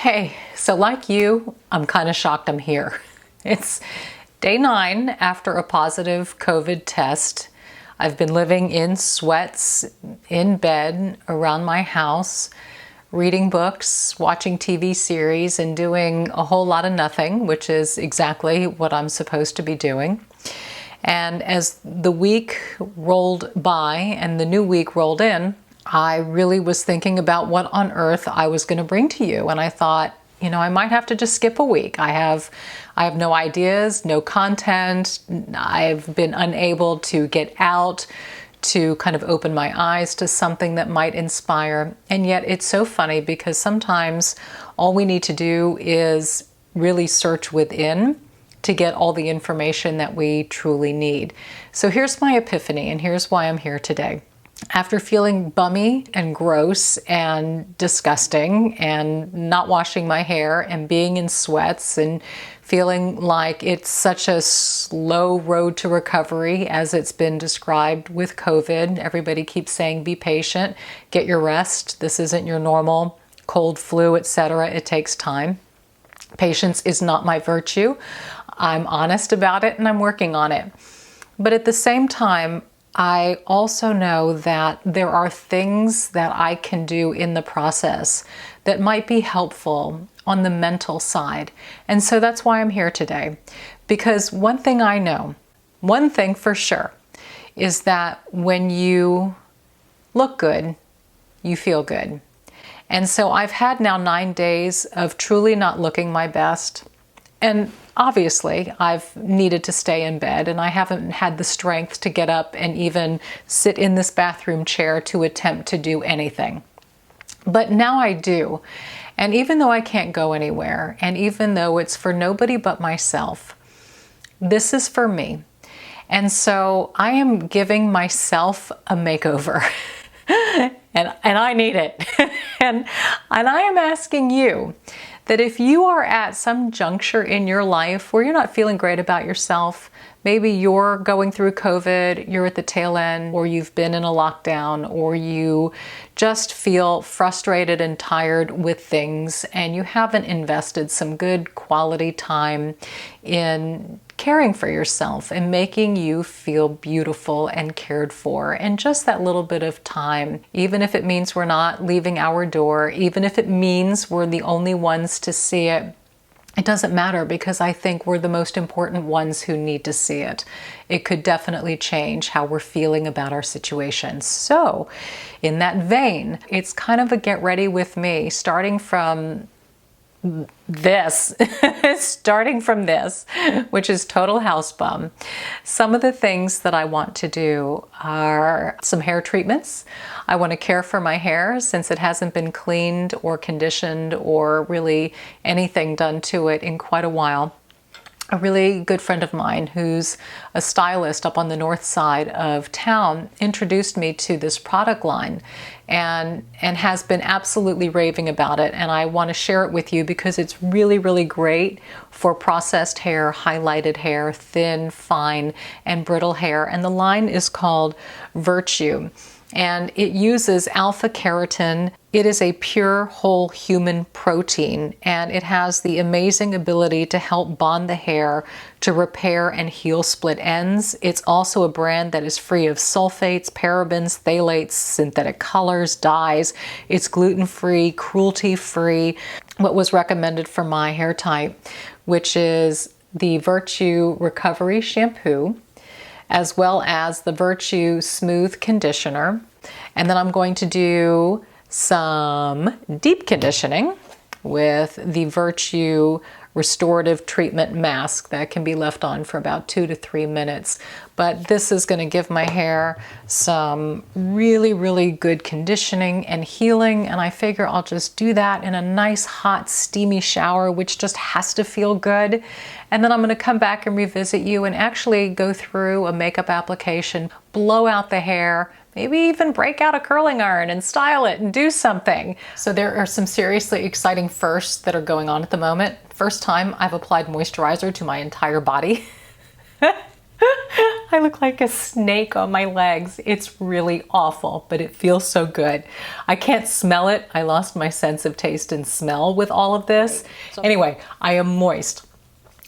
Hey, so like you, I'm kind of shocked I'm here. It's day 9 after a positive COVID test. I've been living in sweats, in bed, around my house, reading books, watching TV series, and doing a whole lot of nothing, which is exactly what I'm supposed to be doing. And as the week rolled by and the new week rolled in, I really was thinking about what on earth I was going to bring to you. And I thought, I might have to just skip a week. I have no ideas, no content. I've been unable to get out to kind of open my eyes to something that might inspire. And yet it's so funny because sometimes all we need to do is really search within to get all the information that we truly need. So here's my epiphany, and here's why I'm here today. After feeling bummy and gross and disgusting and not washing my hair and being in sweats and feeling like it's such a slow road to recovery as it's been described with COVID, everybody keeps saying be patient, get your rest, this isn't your normal cold, flu, etc. It takes time. Patience is not my virtue. I'm honest about it and I'm working on it. But at the same time, I also know that there are things that I can do in the process that might be helpful on the mental side. And so that's why I'm here today. Because one thing I know, one thing for sure, is that when you look good, you feel good. And so I've had now 9 days of truly not looking my best. And obviously, I've needed to stay in bed, and I haven't had the strength to get up and even sit in this bathroom chair to attempt to do anything. But now I do. And even though I can't go anywhere, and even though it's for nobody but myself, this is for me. And so I am giving myself a makeover. and I need it. and I am asking you that if you are at some juncture in your life where you're not feeling great about yourself, maybe you're going through COVID, you're at the tail end, or you've been in a lockdown, or you just feel frustrated and tired with things, and you haven't invested some good quality time in caring for yourself and making you feel beautiful and cared for. And just that little bit of time, even if it means we're not leaving our door, even if it means we're the only ones to see it, it doesn't matter, because I think we're the most important ones who need to see it. It could definitely change how we're feeling about our situation. So in that vein, it's kind of a get ready with me, starting from this, which is total house bum. Some of the things that I want to do are some hair treatments. I want to care for my hair since it hasn't been cleaned or conditioned or really anything done to it in quite a while. A really good friend of mine who's a stylist up on the north side of town introduced me to this product line and has been absolutely raving about it. And I want to share it with you because it's really, really great for processed hair, highlighted hair, thin, fine, and brittle hair. And the line is called Virtue. And it uses alpha keratin. It is a pure whole human protein, and it has the amazing ability to help bond the hair, to repair and heal split ends. It's also a brand that is free of sulfates, parabens, phthalates, synthetic colors, dyes. It's gluten-free, cruelty-free, what was recommended for my hair type, which is the Virtue Recovery Shampoo, as well as the Virtue Smooth Conditioner. And then I'm going to do some deep conditioning with the Virtue Restorative Treatment Mask that can be left on for about 2 to 3 minutes. But this is going to give my hair some really, really good conditioning and healing. And I figure I'll just do that in a nice, hot, steamy shower, which just has to feel good. And then I'm going to come back and revisit you and actually go through a makeup application, blow out the hair, maybe even break out a curling iron and style it and do something. So there are some seriously exciting firsts that are going on at the moment. First time I've applied moisturizer to my entire body. I look like a snake on my legs. It's really awful, but it feels so good. I can't smell it. I lost my sense of taste and smell with all of this. Anyway, I am moist.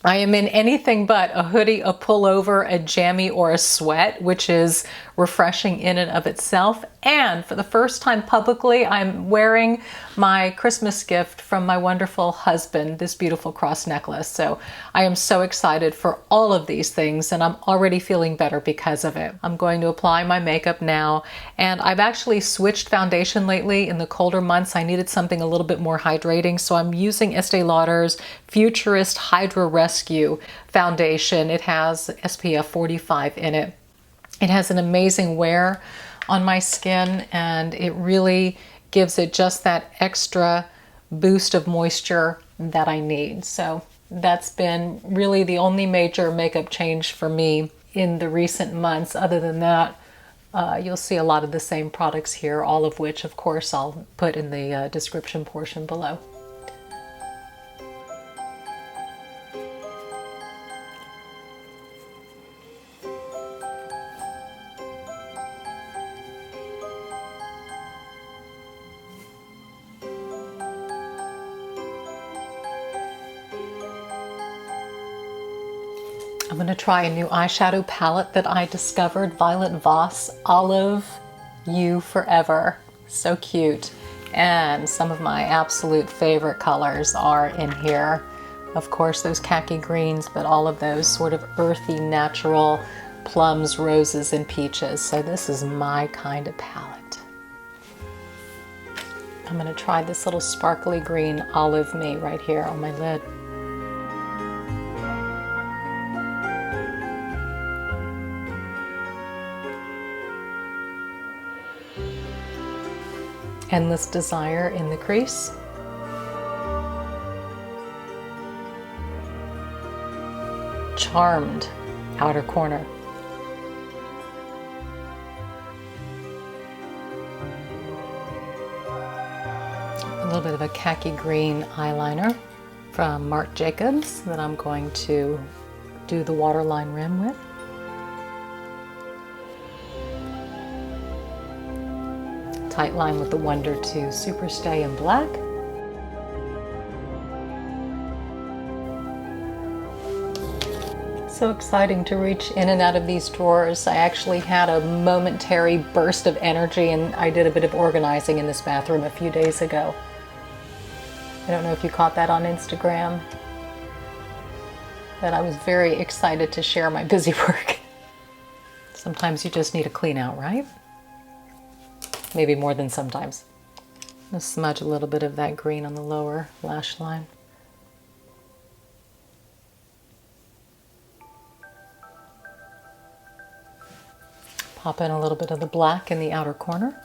I am in anything but a hoodie, a pullover, a jammy, or a sweat, which is refreshing in and of itself. And for the first time publicly, I'm wearing my Christmas gift from my wonderful husband, this beautiful cross necklace. So I am so excited for all of these things, and I'm already feeling better because of it. I'm going to apply my makeup now, and I've actually switched foundation lately. In the colder months, I needed something a little bit more hydrating, so I'm using Estee Lauder's Futurist Hydra Rescue foundation. It has SPF 45 in it. It has an amazing wear on my skin, and it really gives it just that extra boost of moisture that I need. So that's been really the only major makeup change for me in the recent months. Other than that, you'll see a lot of the same products here, all of which, of course, I'll put in the description portion below. I'm going to try a new eyeshadow palette that I discovered, Violet Voss Olive You Forever. So cute. And some of my absolute favorite colors are in here. Of course, those khaki greens, but all of those sort of earthy, natural plums, roses, and peaches. So this is my kind of palette. I'm going to try this little sparkly green Olive Me right here on my lid. Endless Desire in the crease. Charmed, outer corner. A little bit of a khaki green eyeliner from Marc Jacobs that I'm going to do the waterline rim with. Tight line with the Wonder 2 Superstay in black. So exciting to reach in and out of these drawers. I actually had a momentary burst of energy, and I did a bit of organizing in this bathroom a few days ago. I don't know if you caught that on Instagram, but I was very excited to share my busy work. Sometimes you just need a clean out, right? Maybe more than sometimes. I'll smudge a little bit of that green on the lower lash line. Pop in a little bit of the black in the outer corner.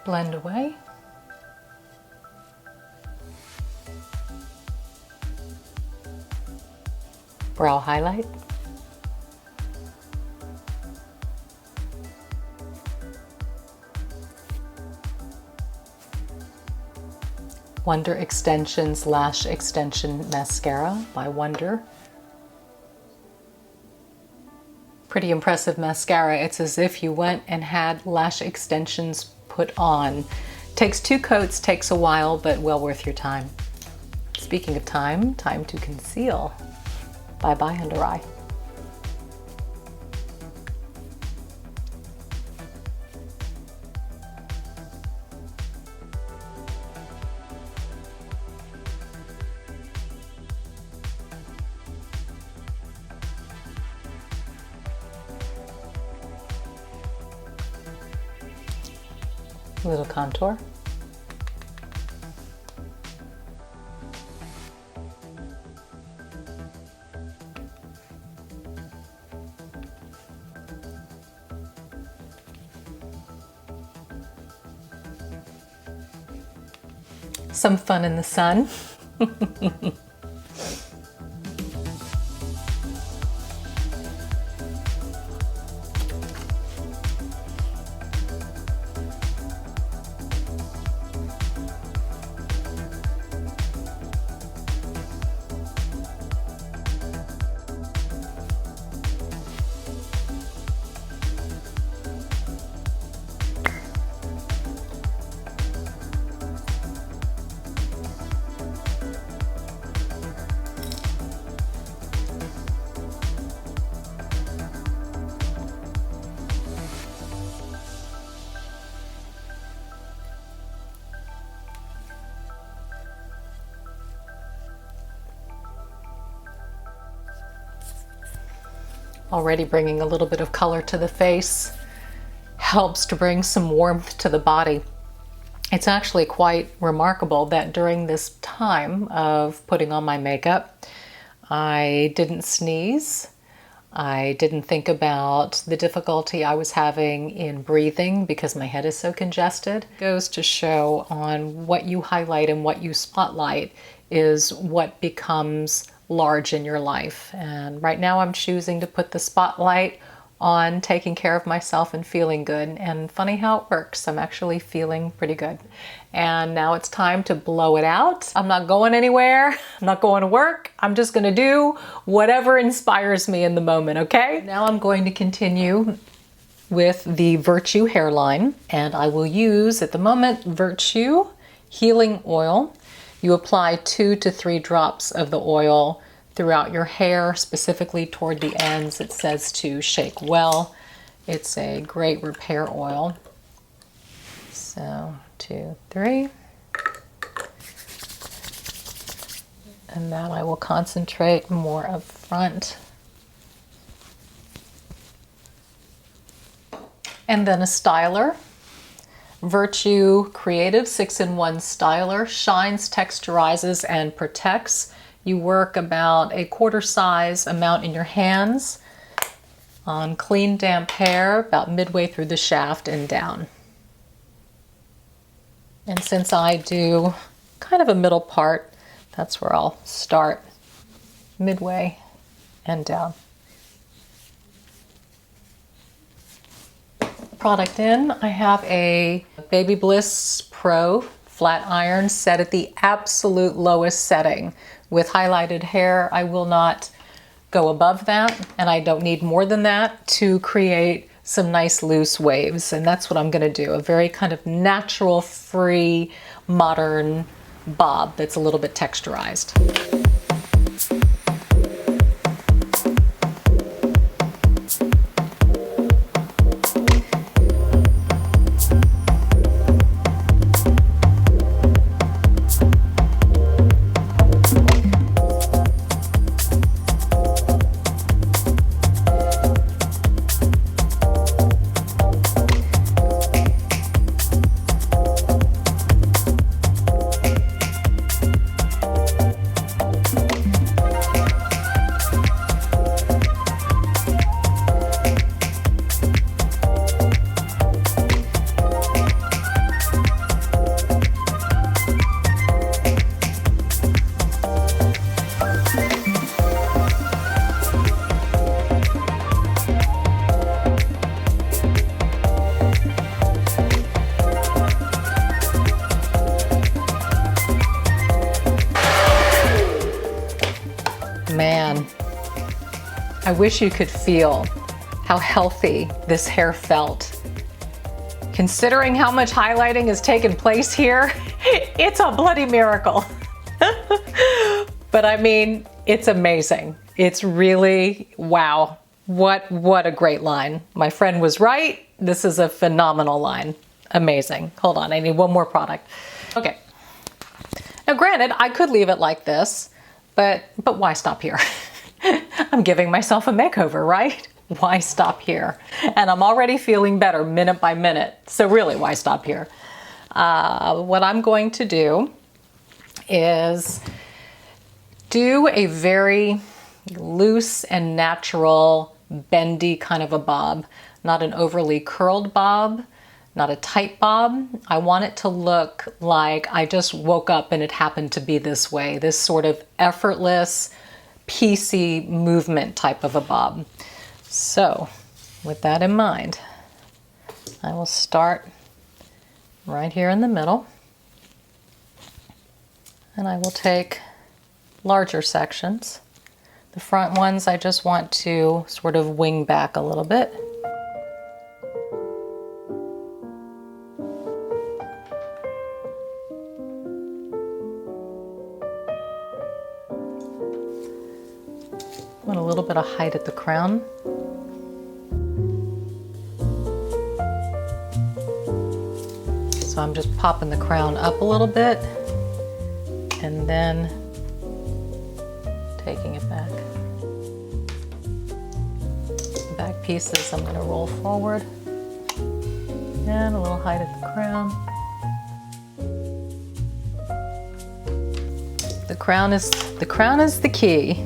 Blend away. Brow highlight. Wonder Extensions Lash Extension Mascara by Wonder. Pretty impressive mascara. It's as if you went and had lash extensions put on. Takes 2 coats, takes a while, but well worth your time. Speaking of time, time to conceal. Bye-bye under eye. A little contour. Some fun in the sun. Already bringing a little bit of color to the face. Helps to bring some warmth to the body. It's actually quite remarkable that during this time of putting on my makeup, I didn't sneeze. I didn't think about the difficulty I was having in breathing because my head is so congested. It goes to show on what you highlight and what you spotlight is what becomes large in your life. And right now I'm choosing to put the spotlight on taking care of myself and feeling good. And funny how it works. I'm actually feeling pretty good. And now it's time to blow it out. I'm not going anywhere. I'm not going to work. I'm just going to do whatever inspires me in the moment, okay? Now I'm going to continue with the Virtue hairline. And I will use, at the moment, Virtue Healing Oil. You apply 2 to 3 drops of the oil throughout your hair, specifically toward the ends. It says to shake well. It's a great repair oil. So 2, 3. And then I will concentrate more up front. And then a styler. Virtue Creative 6-in-1 Styler shines, texturizes, and protects. You work about a quarter size amount in your hands on clean, damp hair, about midway through the shaft and down. And since I do kind of a middle part, that's where I'll start, midway and down. Product in, I have a Babyliss Pro flat iron set at the absolute lowest setting. With highlighted hair, I will not go above that, and I don't need more than that to create some nice loose waves. And that's what I'm going to do, a very kind of natural, free, modern bob that's a little bit texturized. Man, I wish you could feel how healthy this hair felt. Considering how much highlighting has taken place here, it's a bloody miracle. But I mean, it's amazing. It's really, wow. What a great line. My friend was right. This is a phenomenal line. Amazing. Hold on, I need one more product. Okay. Now granted, I could leave it like this, but why stop here? I'm giving myself a makeover, right? Why stop here? And I'm already feeling better minute by minute. So really, why stop here? What I'm going to do is do a very loose and natural, bendy kind of a bob. Not an overly curled bob, not a tight bob. I want it to look like I just woke up and it happened to be this way. This sort of effortless, piecey movement type of a bob. So, with that in mind, I will start right here in the middle. And I will take larger sections. The front ones I just want to sort of wing back a little bit. Want a little bit of height at the crown. So I'm just popping the crown up a little bit and then taking it back. pieces I'm going to roll forward. And a little height at the crown. The crown is the key.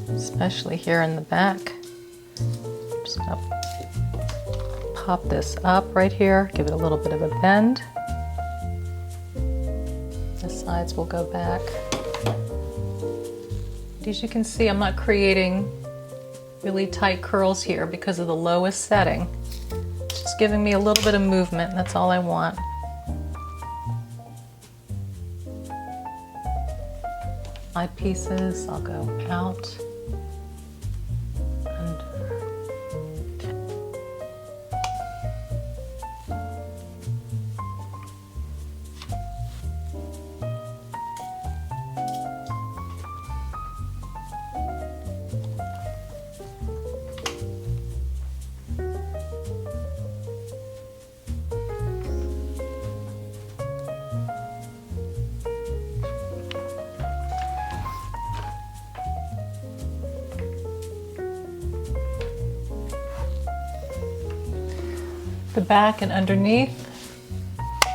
Especially here in the back. Just gonna pop this up right here, give it a little bit of a bend. The sides will go back. As you can see, I'm not creating really tight curls here because of the lowest setting. It's just giving me a little bit of movement, and that's all I want. Side pieces, I'll go out. The back and underneath,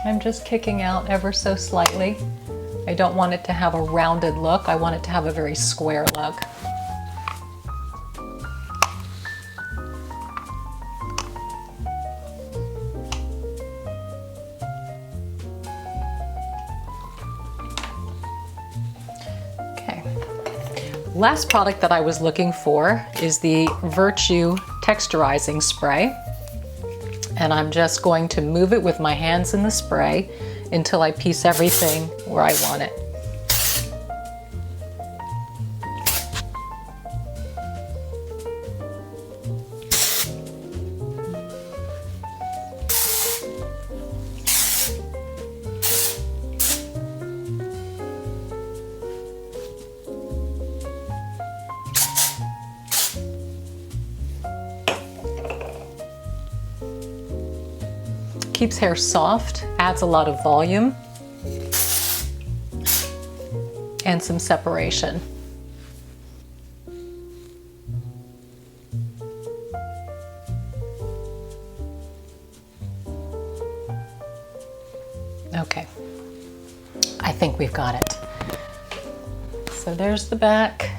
I'm just kicking out ever so slightly. I don't want it to have a rounded look. I want it to have a very square look. Okay. Last product that I was looking for is the Virtue Texturizing Spray. And I'm just going to move it with my hands in the spray until I piece everything where I want it. Keeps hair soft, adds a lot of volume, and some separation. Okay, I think we've got it. So there's the back,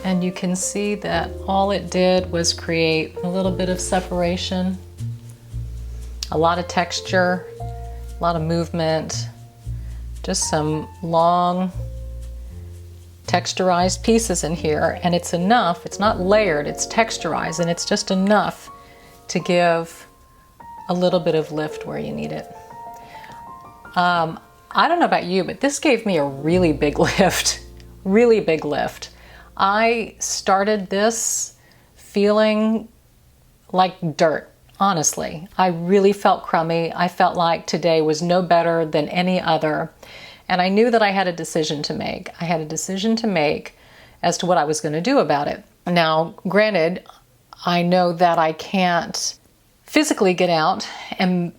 and you can see that all it did was create a little bit of separation. A lot of texture, a lot of movement, just some long texturized pieces in here, and it's enough, it's not layered, it's texturized, and it's just enough to give a little bit of lift where you need it. I don't know about you, but this gave me a really big lift, really big lift. I started this feeling like dirt. Honestly, I really felt crummy. I felt like today was no better than any other. And I knew that I had a decision to make. I had a decision to make as to what I was going to do about it. Now, granted, I know that I can't physically get out and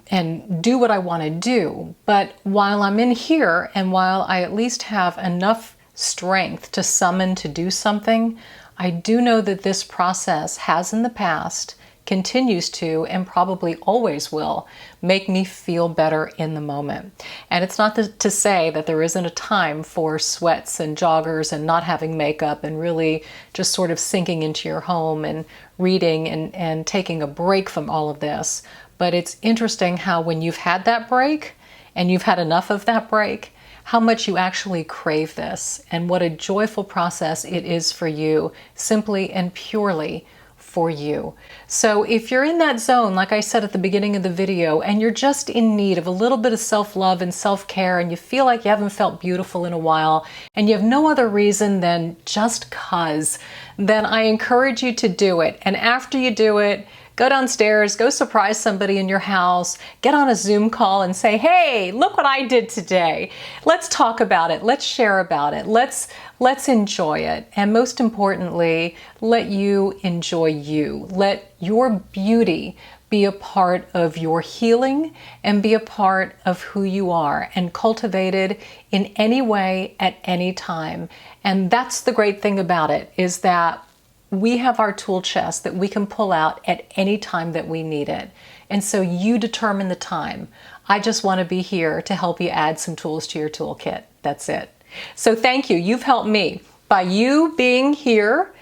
do what I want to do. But while I'm in here and while I at least have enough strength to summon to do something, I do know that this process has in the past, continues to, and probably always will, make me feel better in the moment. And it's not to say that there isn't a time for sweats and joggers and not having makeup and really just sort of sinking into your home and reading and taking a break from all of this. But it's interesting how when you've had that break and you've had enough of that break, how much you actually crave this and what a joyful process it is for you, simply and purely for you. So if you're in that zone, like I said at the beginning of the video, and you're just in need of a little bit of self-love and self-care, and you feel like you haven't felt beautiful in a while, and you have no other reason than just 'cause, then I encourage you to do it. And after you do it, Go downstairs, go surprise somebody in your house, get on a Zoom call and say, hey, look what I did today. Let's talk about it. Let's share about it. Let's enjoy it. And most importantly, let you enjoy you. Let your beauty be a part of your healing and be a part of who you are and cultivated in any way at any time. And that's the great thing about it, is that we have our tool chest that we can pull out at any time that we need it. And so you determine the time. I just want to be here to help you add some tools to your toolkit. That's it. So thank you. You've helped me. By you being here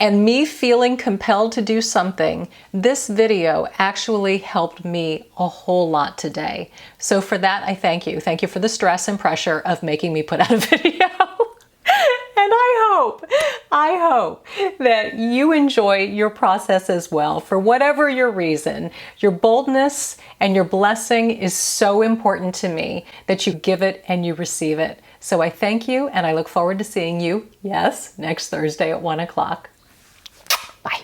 and me feeling compelled to do something, this video actually helped me a whole lot today. So for that, I thank you. Thank you for the stress and pressure of making me put out a video. And I hope that you enjoy your process as well. For whatever your reason, your boldness and your blessing is so important to me that you give it and you receive it. So I thank you, and I look forward to seeing you, yes, next Thursday at 1 o'clock. Bye.